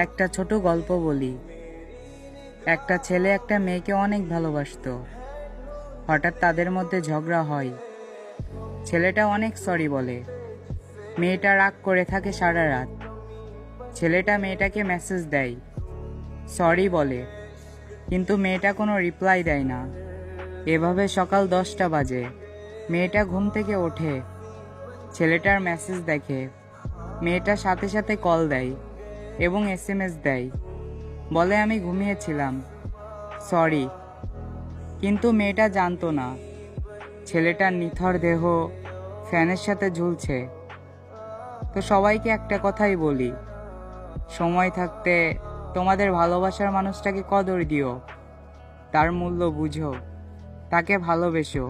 একটা ছোট গল্প বলি। একটা ছেলে একটা মেয়েকে অনেক ভালোবাসতো। হঠাৎ তাদের মধ্যে ঝগড়া হয়। ছেলেটা অনেক সরি বলে। মেয়েটা রাগ করে থাকে সারা রাত। ছেলেটা মেয়েটাকে মেসেজ দেয়, সরি বলে, কিন্তু মেয়েটা কোনো রিপ্লাই দেয় না। এভাবে সকাল 10টা বাজে। মেয়েটা ঘুম থেকে ওঠে, ছেলেটার মেসেজ দেখে। মেয়েটা সাথে সাথে কল দেয় এবং এসএমএস দেয়, বলে আমি ঘুমিয়েছিলাম, সরি। কিন্তু মেয়েটা জানতো না ছেলেটার নিথর দেহ ফ্যানের সাথে ঝুলছে। তো সবাইকে একটা কথাই বলি, সময় থাকতে তোমাদের ভালোবাসার মানুষটাকে কদর দিও, তার মূল্য বুঝো, তাকে ভালোবেসো।